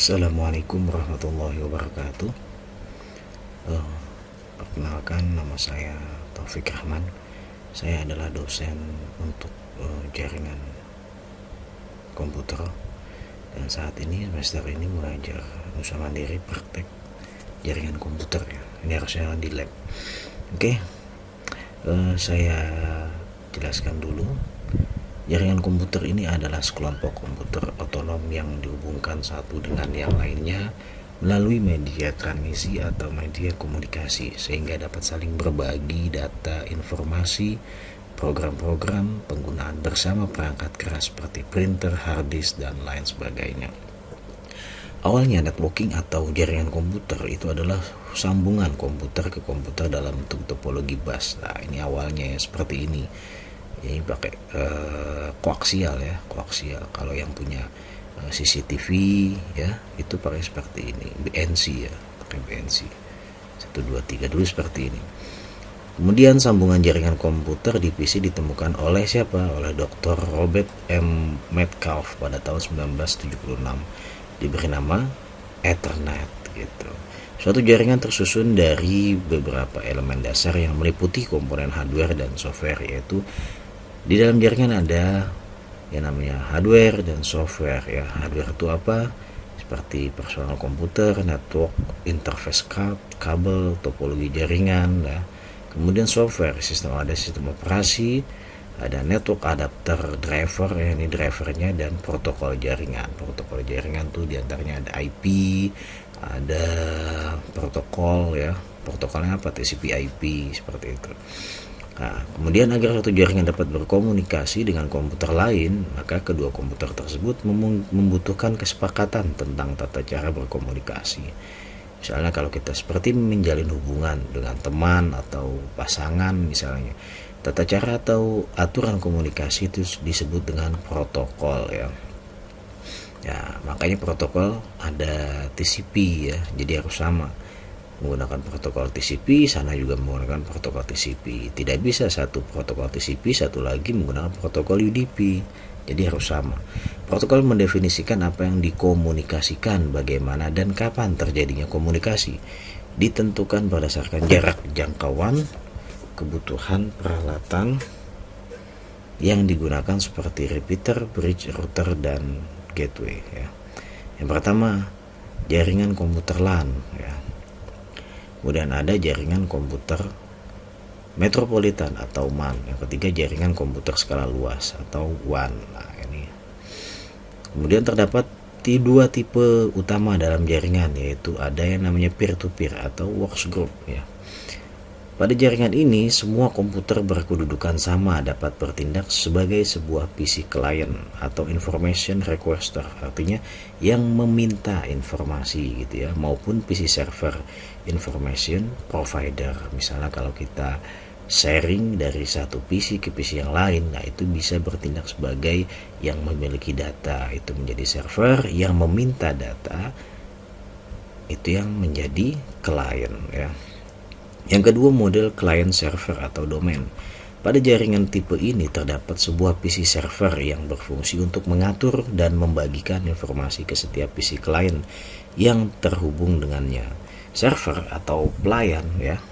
Assalamualaikum warahmatullahi wabarakatuh. Eh, Perkenalkan, nama saya Taufik Rahman. Saya adalah dosen untuk jaringan komputer, dan saat ini semester ini mengajar usaha mandiri praktek jaringan komputer ya. Ini harusnya di lab. Oke, saya jelaskan dulu. Jaringan komputer ini adalah sekelompok komputer otonom yang dihubungkan satu dengan yang lainnya melalui media transmisi atau media komunikasi, sehingga dapat saling berbagi data, informasi, program-program, penggunaan bersama perangkat keras seperti printer, hard disk, dan lain sebagainya. Awalnya networking atau jaringan komputer itu adalah sambungan komputer ke komputer dalam bentuk topologi bus. Nah, ini awalnya ya seperti ini. Ini pakai koaksial ya, koaksial. Kalau yang punya CCTV ya, itu pakai seperti ini, BNC ya, pakai BNC 1 2 3 dulu seperti ini. Kemudian sambungan jaringan komputer di PC ditemukan oleh siapa? Oleh Dr. Robert M. Metcalfe pada tahun 1976. Diberi nama Ethernet gitu. Suatu jaringan tersusun dari beberapa elemen dasar yang meliputi komponen hardware dan software, yaitu di dalam jaringan ada yang namanya hardware dan software ya. Hardware itu apa? Seperti personal komputer, network, interface card, kabel, topologi jaringan ya. Kemudian software, ada sistem operasi, ada network adapter, driver ya, ini drivernya, dan protokol jaringan. Protokol jaringan tuh diantaranya ada IP, ada protokol ya. Protokolnya apa? TCP/IP seperti itu. Nah, kemudian agar satu jaringan dapat berkomunikasi dengan komputer lain, maka kedua komputer tersebut membutuhkan kesepakatan tentang tata cara berkomunikasi. Misalnya kalau kita seperti menjalin hubungan dengan teman atau pasangan misalnya, tata cara atau aturan komunikasi itu disebut dengan protokol ya. Ya, makanya protokol ada TCP ya, jadi harus sama. Menggunakan protokol TCP, sana juga menggunakan protokol TCP. Tidak bisa satu protokol TCP, satu lagi menggunakan protokol UDP. Jadi harus sama. Protokol mendefinisikan apa yang dikomunikasikan, bagaimana dan kapan terjadinya komunikasi. Ditentukan berdasarkan jarak jangkauan, kebutuhan peralatan yang digunakan seperti repeater, bridge, router, dan gateway ya. Yang pertama, jaringan komputer LAN ya. Kemudian ada jaringan komputer metropolitan atau MAN. Yang ketiga, jaringan komputer skala luas atau WAN. Nah, ini. Kemudian terdapat dua tipe utama dalam jaringan, yaitu ada yang namanya peer-to-peer atau works group ya. Pada jaringan ini, semua komputer berkedudukan sama dapat bertindak sebagai sebuah PC client atau information requester, artinya yang meminta informasi gitu ya, maupun PC server, information provider. Misalnya kalau kita sharing dari satu PC ke PC yang lain, nah itu bisa bertindak sebagai yang memiliki data, itu menjadi server, yang meminta data itu yang menjadi client ya. Yang kedua, model client server atau domain. Pada jaringan tipe ini terdapat sebuah PC server yang berfungsi untuk mengatur dan membagikan informasi ke setiap PC client yang terhubung dengannya. Server atau pelayan ya,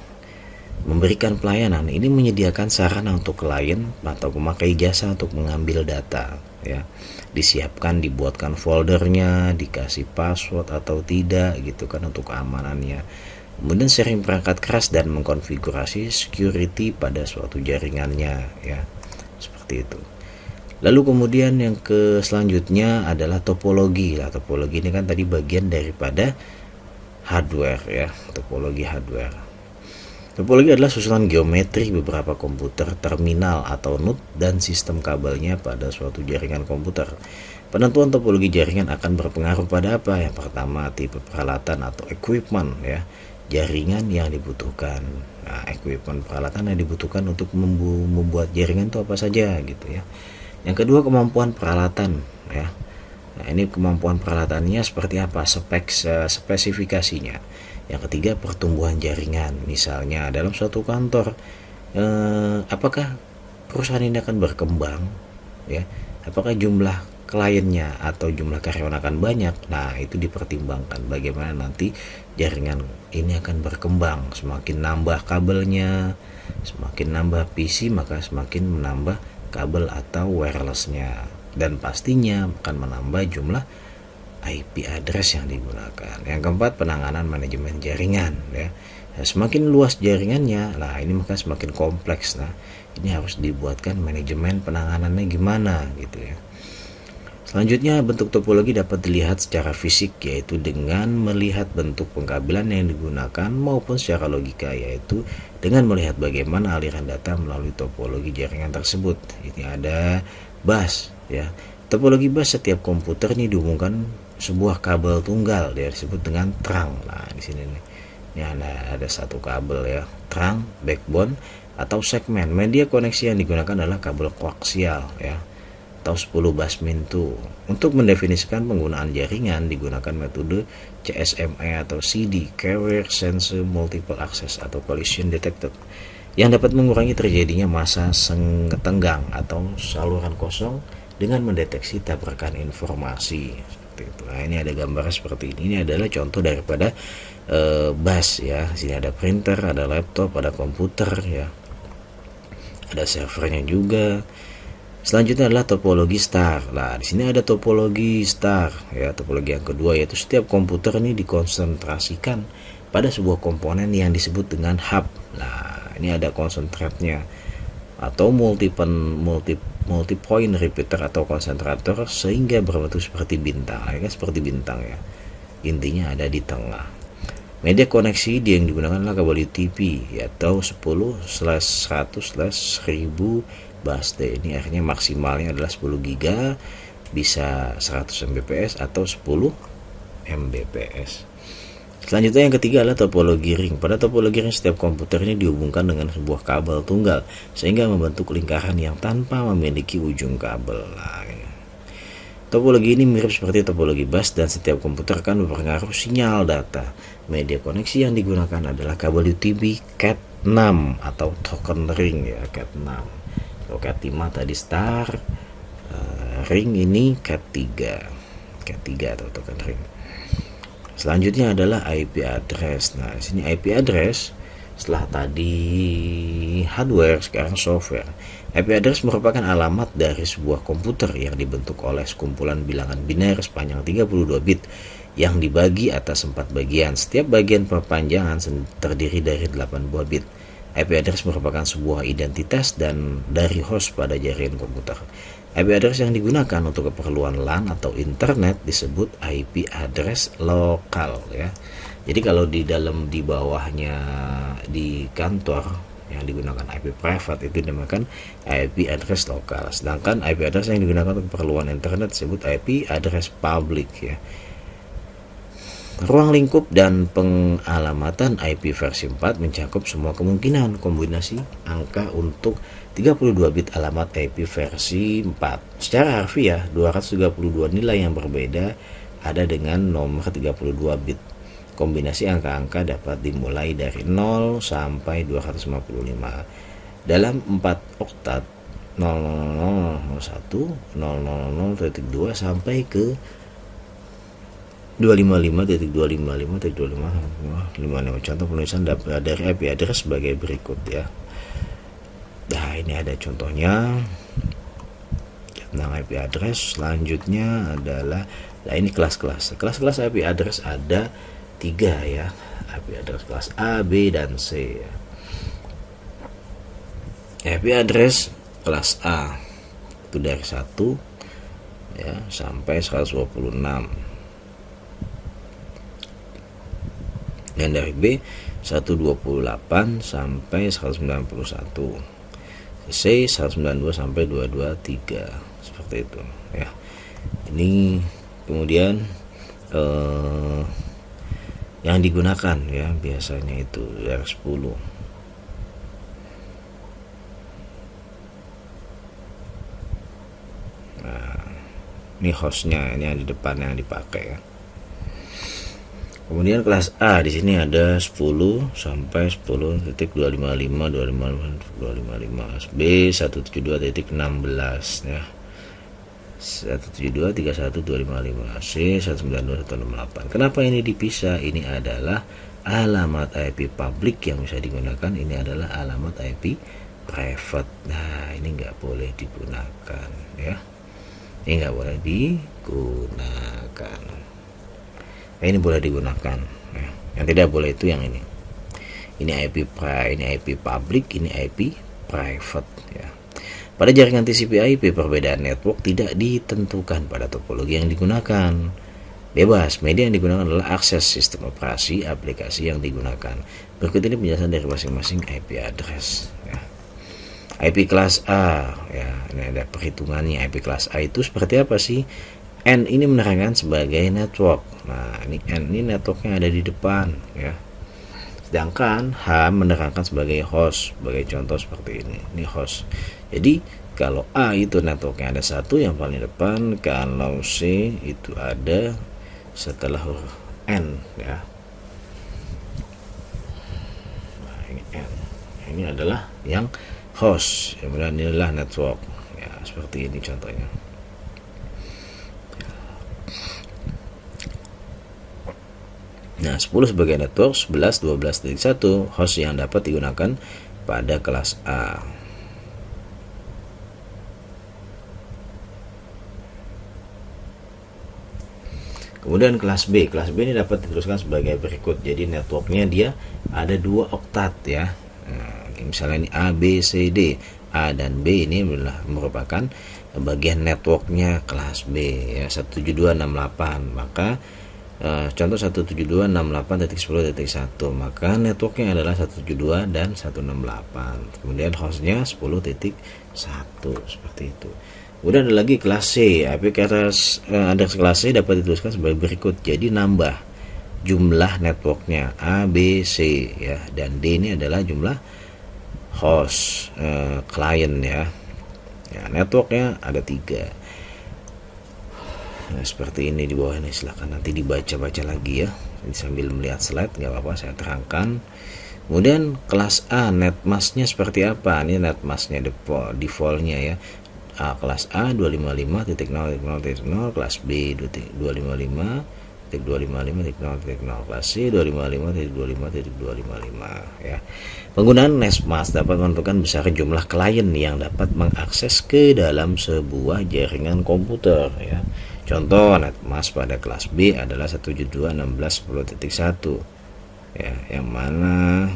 memberikan pelayanan. Ini menyediakan sarana untuk klien atau memakai jasa untuk mengambil data ya. Disiapkan, dibuatkan foldernya, dikasih password atau tidak gitu kan untuk keamanannya. Kemudian sharing perangkat keras dan mengkonfigurasi security pada suatu jaringannya ya, seperti itu. Lalu kemudian yang selanjutnya adalah topologi. Nah, topologi ini kan tadi bagian daripada hardware ya, topologi hardware. Topologi adalah susunan geometri beberapa komputer, terminal atau node, dan sistem kabelnya pada suatu jaringan komputer. Penentuan topologi jaringan akan berpengaruh pada apa? Yang pertama, tipe peralatan atau equipment ya, jaringan yang dibutuhkan. Nah, equipment, peralatan yang dibutuhkan untuk membuat jaringan itu apa saja gitu ya. Yang kedua, kemampuan peralatan ya. Nah, ini kemampuan peralatannya seperti apa, spesifikasinya. Yang ketiga, pertumbuhan jaringan. Misalnya dalam suatu kantor, apakah perusahaan ini akan berkembang ya? Apakah jumlah kliennya atau jumlah karyawan akan banyak, nah itu dipertimbangkan bagaimana nanti jaringan ini akan berkembang. Semakin nambah kabelnya, semakin nambah PC, maka semakin menambah kabel atau wirelessnya, dan pastinya akan menambah jumlah IP address yang digunakan. Yang keempat, penanganan manajemen jaringan ya. Semakin luas jaringannya, nah ini maka semakin kompleks. Nah, ini harus dibuatkan manajemen penanganannya gimana gitu ya. Selanjutnya, bentuk topologi dapat dilihat secara fisik, yaitu dengan melihat bentuk pengkabelan yang digunakan, maupun secara logika, yaitu dengan melihat bagaimana aliran data melalui topologi jaringan tersebut. Ini ada bus ya. Topologi bus, setiap komputer ini dihubungkan sebuah kabel tunggal, dia disebut dengan trunk. Nah, di sini nih. Ini ada satu kabel ya, trunk, backbone atau segmen. Media koneksi yang digunakan adalah kabel koaksial ya, atau 10 busmin2. Untuk mendefinisikan penggunaan jaringan digunakan metode CSMA atau CD, Carrier Sensor Multiple Access atau Collision Detected, yang dapat mengurangi terjadinya massa tenggang atau saluran kosong dengan mendeteksi tabrakan informasi. Seperti itu. Nah, ini ada gambar seperti ini. Ini adalah contoh daripada bus ya. Sini ada printer, ada laptop, ada komputer ya. Ada servernya juga. Selanjutnya adalah topologi star. Nah, di sini ada topologi star ya. Topologi yang kedua yaitu setiap komputer ini dikonsentrasikan pada sebuah komponen yang disebut dengan hub. Nah, ini ada konsentratnya atau multi point repeater atau konsentrator, sehingga berbentuk seperti bintang ya, seperti bintang ya. Intinya ada di tengah. Media koneksi yang digunakan adalah kabel UTP atau 10/100/1000 bus. Ini akhirnya maksimalnya adalah 10 GB, bisa 100 Mbps atau 10 Mbps. Selanjutnya yang ketiga adalah topologi ring. Pada topologi ring, setiap komputer ini dihubungkan dengan sebuah kabel tunggal sehingga membentuk lingkaran yang tanpa memiliki ujung kabel. Nah, topologi ini mirip seperti topologi bus, dan setiap komputer akan mempengaruhi sinyal data. Media koneksi yang digunakan adalah kabel UTP Cat6 atau token ring ya, Cat6. Kalau Cat5 tadi star, ring ini Cat3 atau token ring. Selanjutnya adalah IP address. Nah, di sini IP address setelah tadi hardware, sekarang software. IP address merupakan alamat dari sebuah komputer yang dibentuk oleh sekumpulan bilangan biner sepanjang 32 bit yang dibagi atas 4 bagian. Setiap bagian perpanjangan terdiri dari 8 buah bit. IP address merupakan sebuah identitas dan dari host pada jaringan komputer. IP address yang digunakan untuk keperluan LAN atau internet disebut IP address lokal ya. Jadi kalau di bawahnya di kantor yang digunakan IP private itu dinamakan IP address lokal. Sedangkan IP address yang digunakan untuk keperluan internet disebut IP address public ya. Ruang lingkup dan pengalamatan IP versi 4 mencakup semua kemungkinan kombinasi angka untuk 32 bit alamat IP versi 4. Secara harfiah, 232 nilai yang berbeda ada dengan nomor 32 bit. Kombinasi angka-angka dapat dimulai dari 0 sampai 255. Dalam 4 oktat 00001, 000.2 sampai ke 255.255.255. Contoh penulisan dari IP address sebagai berikut ya. Nah, ini ada contohnya tentang IP address. Selanjutnya adalah, nah ini kelas-kelas IP address ada 3 ya. IP address kelas A, B, dan C ya. IP address kelas A itu dari 1 ya sampai 126. Dan dari B 128 sampai 191, C 192 sampai 223, seperti itu ya. Ini kemudian yang digunakan ya biasanya itu dari 10. Nah, ini hostnya, ini yang di depan yang dipakai ya. Kemudian kelas A di sini ada 10 sampai 10.255, 255, B 172.16 ya. 172.31.255C 192.168. Kenapa ini dipisah? Ini adalah alamat IP publik yang bisa digunakan, ini adalah alamat IP private. Nah, ini nggak boleh digunakan ya. Ini nggak boleh digunakan. Nah, ini boleh digunakan ya. Yang tidak boleh itu yang ini. Ini IP publik, ini IP private ya. Pada jaringan TCP/IP, perbedaan network tidak ditentukan pada topologi yang digunakan. Bebas, media yang digunakan adalah akses sistem operasi aplikasi yang digunakan. Berikut ini penjelasan dari masing-masing IP address ya. IP kelas A ya, ini ada perhitungannya. IP kelas A itu seperti apa sih? N ini menerangkan sebagai network. Nah, ini N ini networknya ada di depan ya. Sedangkan H menerangkan sebagai host, sebagai contoh seperti ini. Ini host. Jadi kalau A itu networknya ada satu yang paling depan, kalau C itu ada setelah huruf N ya. Nah, ini N. Ini adalah yang host, kemudian inilah network ya, seperti ini contohnya. Nah, 10 sebagai network, 11, 12.1 host yang dapat digunakan pada kelas A. Kemudian kelas B ini dapat diteruskan sebagai berikut. Jadi networknya dia ada 2 oktat ya. Nah, misalnya ini A, B, C, D. A dan B ini merupakan bagian networknya kelas B ya, 172.68. Maka contoh 172.68.10.1, maka networknya adalah 172 dan 168. Kemudian hostnya 10.1 seperti itu. Kemudian ada lagi kelas C. IP address kelas C dapat dituliskan sebagai berikut. Jadi nambah jumlah networknya A, B, C ya, dan D ini adalah jumlah host klien ya. Ya, networknya ada 3. Nah, seperti ini di bawah ini, silahkan nanti dibaca-baca lagi ya. Sambil melihat slide nggak apa-apa, saya terangkan. Kemudian kelas A netmasknya seperti apa? Ini netmasknya defaultnya ya. Kelas A 255.0.0.0, kelas B 255.255.0.0, kelas C 255.25.25.255 ya. Penggunaan netmask dapat menentukan besar jumlah klien yang dapat mengakses ke dalam sebuah jaringan komputer ya. Contoh netmask pada kelas B adalah 172.16.10.1 ya, yang mana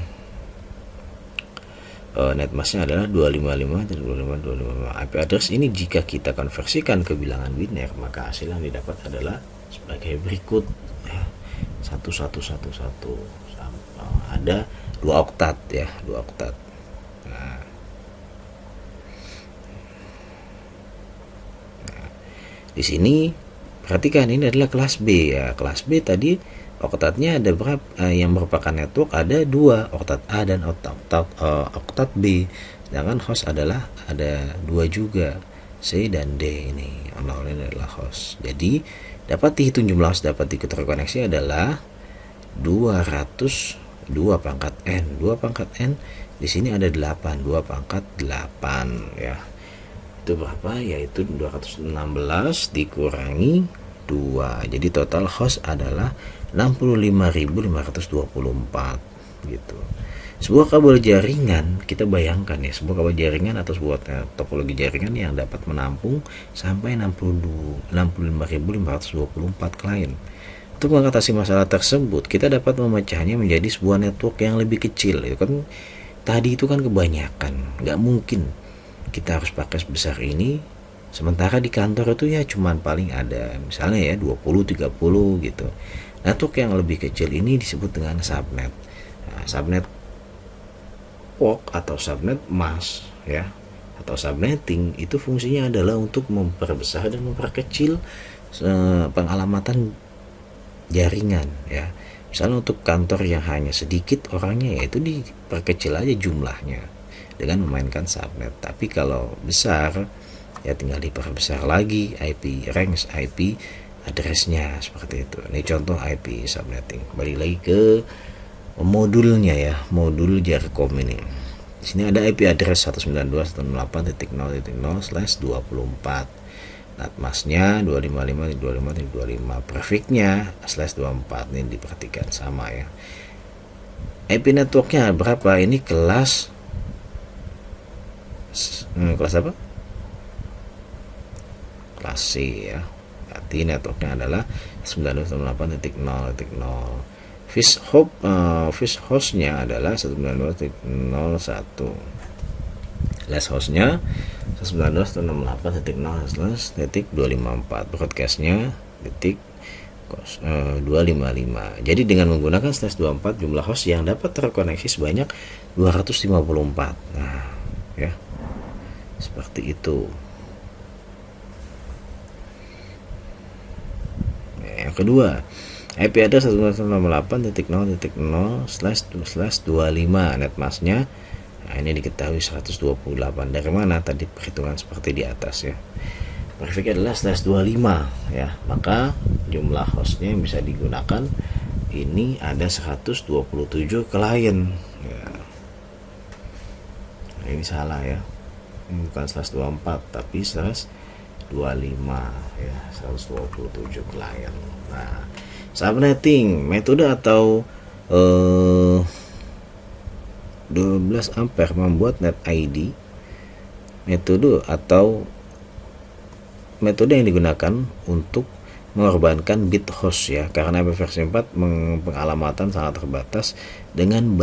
netmasknya adalah 255.25.25. IP address ini jika kita konversikan ke bilangan biner, maka hasil yang didapat adalah sebagai berikut ya. 1111 ada 2 oktat ya, 2 oktat. Nah, di sini perhatikan ini adalah kelas B ya. Kelas B tadi oktatnya ada berapa? Yang merupakan network ada 2, oktat A dan oktat B. Sedangkan host adalah ada 2 juga, C dan D ini. Ini adalah host. Jadi dapat dihitung jumlah host dapat terkoneksi adalah 202 pangkat N. 2 pangkat N di sini ada 8, 2 pangkat 8 ya. Itu berapa? Yaitu 216 dikurangi 2. Jadi total host adalah 65.524 gitu. Sebuah kabel jaringan, kita bayangkan ya, sebuah kabel jaringan atau sebuah topologi jaringan yang dapat menampung sampai 65.524 klien. Untuk mengatasi masalah tersebut, kita dapat memecahnya menjadi sebuah network yang lebih kecil. Itu kan tadi itu kan kebanyakan, nggak mungkin kita harus pakai sebesar ini. Sementara di kantor itu ya cuman paling ada misalnya ya 20-30 gitu. Network yang lebih kecil ini disebut dengan subnet. Nah, subnet work atau subnet mask ya, atau subnetting itu fungsinya adalah untuk memperbesar dan memperkecil pengalamatan jaringan ya. Misalnya untuk kantor yang hanya sedikit orangnya, yaitu diperkecil aja jumlahnya dengan memainkan subnet. Tapi kalau besar ya tinggal diperbesar lagi IP range, IP addressnya seperti itu. Ini contoh IP subnetting. Balik lagi ke modulnya ya, modul Jarcom ini. Di sini ada IP address 192.168.0.0/24. NatMasnya 255 25 prefixnya /24. Ini diperhatikan sama ya. IP networknya berapa? Ini kelas apa? Kelas C ya. Berarti networknya adalah 192.8.0.0. Fish hostnya adalah 192.0.1. Last hostnya 192.168.0/254. Broadcastnya detik 255. Jadi dengan menggunakan /24 jumlah host yang dapat terkoneksi sebanyak 254. Nah ya, seperti itu. Yang kedua, IP address 192.168.0.0/25. NetMasknya, nah ini diketahui 128. Dari mana? Tadi perhitungan seperti di atas ya. Prefix adalah /25 ya. Maka jumlah hostnya yang bisa digunakan ini ada 127 klien ya. Nah, ini salah ya. Ini bukan /24 tapi /25 ya, 127 klien. Nah, subnetting metode atau 12 ampere membuat net ID. Metode yang digunakan untuk mengorbankan bit host ya, karena versi 4 pengalamatan sangat terbatas. Dengan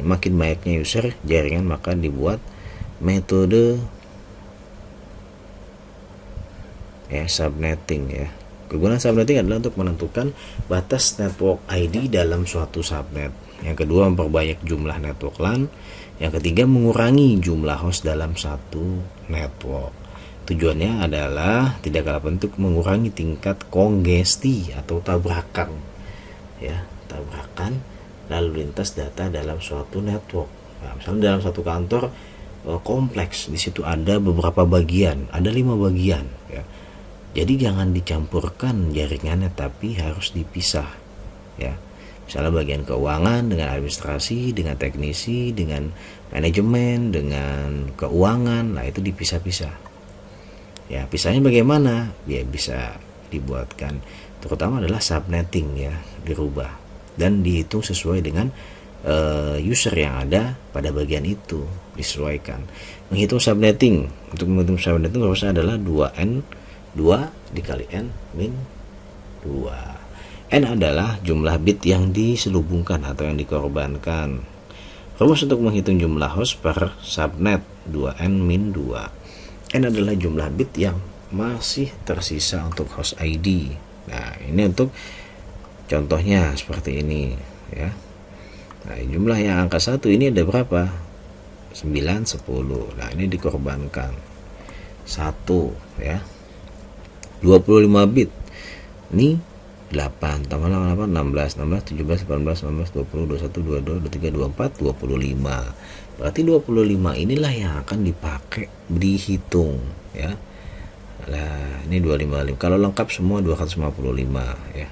makin banyaknya user jaringan, maka dibuat metode ya subnetting ya. Kegunaan subnetting adalah untuk menentukan batas network ID dalam suatu subnet. Yang kedua, memperbanyak jumlah network LAN. Yang ketiga, mengurangi jumlah host dalam satu network. Tujuannya adalah tidak kalah penting mengurangi tingkat kongesti atau tabrakan ya, tabrakan lalu lintas data dalam suatu network. Nah, misalnya dalam satu kantor kompleks, di situ ada beberapa bagian, ada 5 bagian ya. Jadi jangan dicampurkan jaringannya, tapi harus dipisah ya. Misalnya bagian keuangan dengan administrasi, dengan teknisi, dengan manajemen, dengan keuangan. Nah, itu dipisah-pisah. Ya, pisahnya bagaimana? Ya bisa dibuatkan, terutama adalah subnetting ya, dirubah dan dihitung sesuai dengan user yang ada pada bagian itu, disesuaikan. Menghitung subnetting, untuk menghitung subnetting harusnya adalah 2 dikali n min 2. N adalah jumlah bit yang diselubungkan atau yang dikorbankan. Rumus untuk menghitung jumlah host per subnet 2n min 2. N adalah jumlah bit yang masih tersisa untuk host ID. Nah, ini untuk contohnya seperti ini ya. Nah, jumlah yang angka 1 ini ada berapa? 9, 10. Nah, ini dikorbankan 1 ya. 25 bit. Ini 8 tambah 8, 16, 17, 18, 19, 20, 21, 22, 23, 24, 25. Berarti 25 inilah yang akan dipakai dihitung ya. Nah, ini 255. Kalau lengkap semua 255 ya.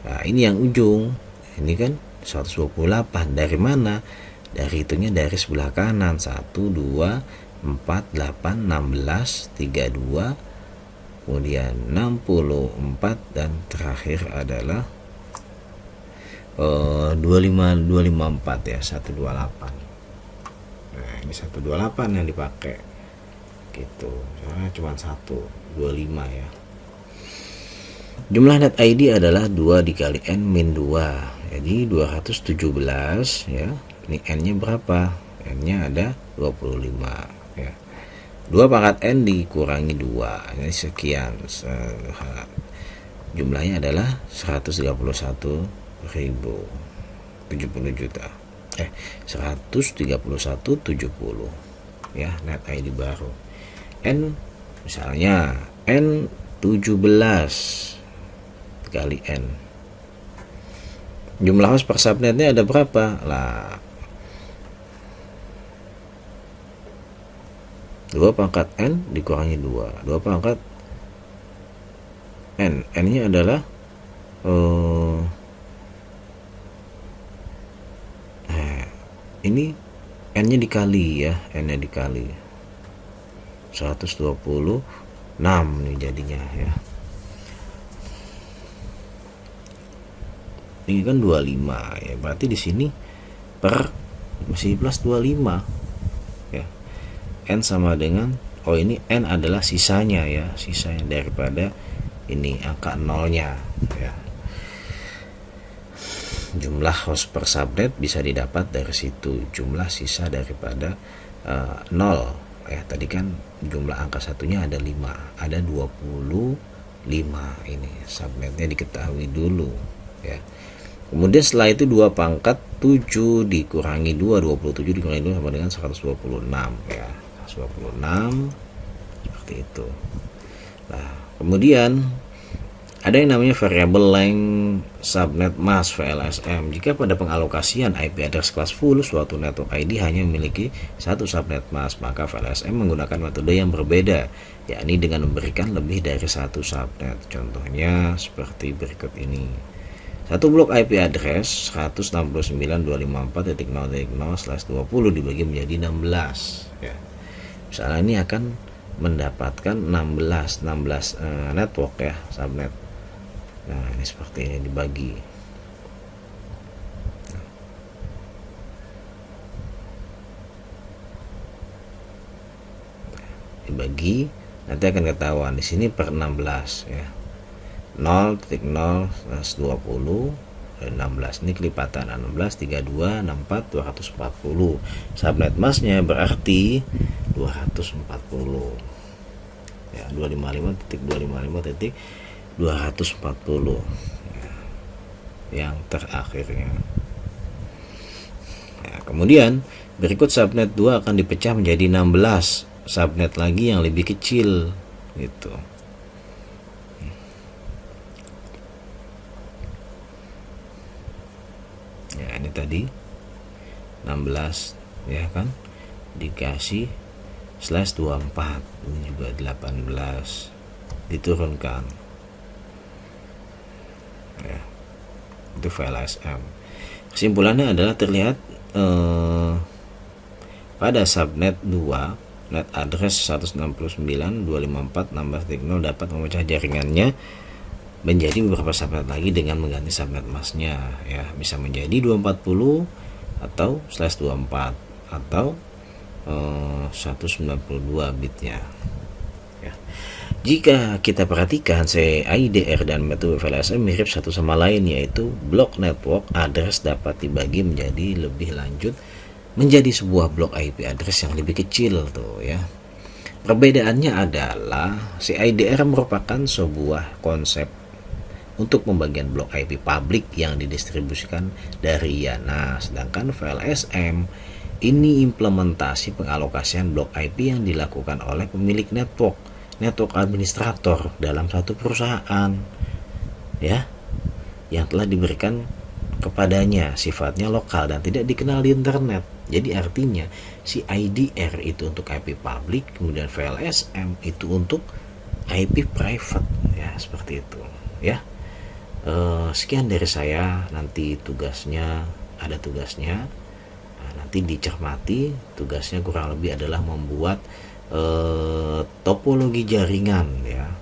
Nah, ini yang ujung. Ini kan 128. Dari mana? Dari hitungnya dari sebelah kanan. 1 2 4 8 16 32, kemudian 64, dan terakhir adalah 254 ya, 128. Nah, ini 128 yang dipakai gitu. Soalnya cuma 125 ya. Jumlah net ID adalah 2 dikali n min 2. Jadi 217 ya. Ini n-nya berapa? N-nya ada 25 ya. 2 pangkat n dikurangi 2. Ini sekian. Jumlahnya adalah 131.070 juta. 131.70 ya, net ID baru. N misalnya N 17 kali N. Jumlah host per subnetnya ada berapa? Lah 2 pangkat N dikurangi 2. 2 pangkat N. N-nya adalah ini n-nya dikali ya, n-nya dikali 120 6 nih jadinya ya. Ini kan 25 ya, berarti di sini per masih plus 25 ya. N sama dengan, oh ini N adalah sisanya ya, sisanya daripada ini angka nolnya ya. Jumlah host per subnet bisa didapat dari situ, jumlah sisa daripada 0 ya. Tadi kan jumlah angka satunya ada 5, ada 25 ini subnetnya diketahui dulu ya. Kemudian setelah itu 2 pangkat 7 dikurangi 2, 27 dikurangi 2 sama dengan 126 ya. 126 seperti itu. Nah, kemudian ada yang namanya variable length subnet mask VLSM. Jika pada pengalokasian IP address kelas full suatu network ID hanya memiliki satu subnet mask, maka VLSM menggunakan metode yang berbeda, yakni dengan memberikan lebih dari satu subnet. Contohnya seperti berikut ini. Satu blok IP address 169.254.0.0/20 dibagi menjadi 16 ya. Misalnya ini akan mendapatkan 16 network ya, subnet. Nah, ini seperti ini dibagi nanti akan ketahuan di sini per 16 ya. 0.0/20 dan 16 ini kelipatan 16 32 64 240. Subnet masknya berarti 240 ya, 255.255.240 ya, yang terakhirnya ya. Kemudian berikut subnet 2 akan dipecah menjadi 16 subnet lagi yang lebih kecil gitu. Ya, ini tadi 16 ya kan, dikasih /24, ini juga 18 diturunkan ya. Itu VLSM. Kesimpulannya adalah terlihat pada subnet 2 net address 169.254.16.0 dapat memecah jaringannya menjadi beberapa subnet lagi dengan mengganti subnet masknya ya, bisa menjadi 240 atau /24 atau 192 bitnya ya. Jika kita perhatikan CIDR dan metode VLSM mirip satu sama lain, yaitu blok network address dapat dibagi menjadi lebih lanjut menjadi sebuah blok IP address yang lebih kecil tuh ya. Perbedaannya adalah CIDR merupakan sebuah konsep untuk pembagian blok IP publik yang didistribusikan dari IANA, sedangkan VLSM ini implementasi pengalokasian blok IP yang dilakukan oleh pemilik network administrator dalam satu perusahaan ya, yang telah diberikan kepadanya, sifatnya lokal dan tidak dikenal di internet. Jadi artinya si IDR itu untuk IP publik, kemudian VLSM itu untuk IP private ya, seperti itu ya. Sekian dari saya, nanti ada tugasnya, nanti dicermati. Tugasnya kurang lebih adalah membuat topologi jaringan ya,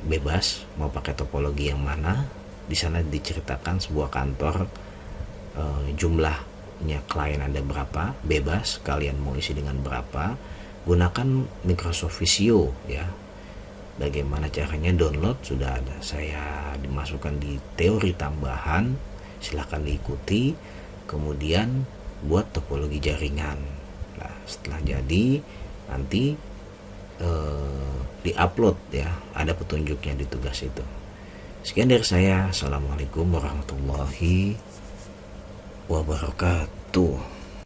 bebas mau pakai topologi yang mana. Di sana diceritakan sebuah kantor, jumlahnya klien ada berapa, bebas kalian mau isi dengan berapa, gunakan Microsoft Visio ya. Bagaimana caranya download sudah ada, saya dimasukkan di teori tambahan, silahkan diikuti. Kemudian buat topologi jaringan. Nah, setelah jadi nanti diupload ya, ada petunjuknya di tugas itu. Sekian dari saya. Assalamualaikum warahmatullahi wabarakatuh.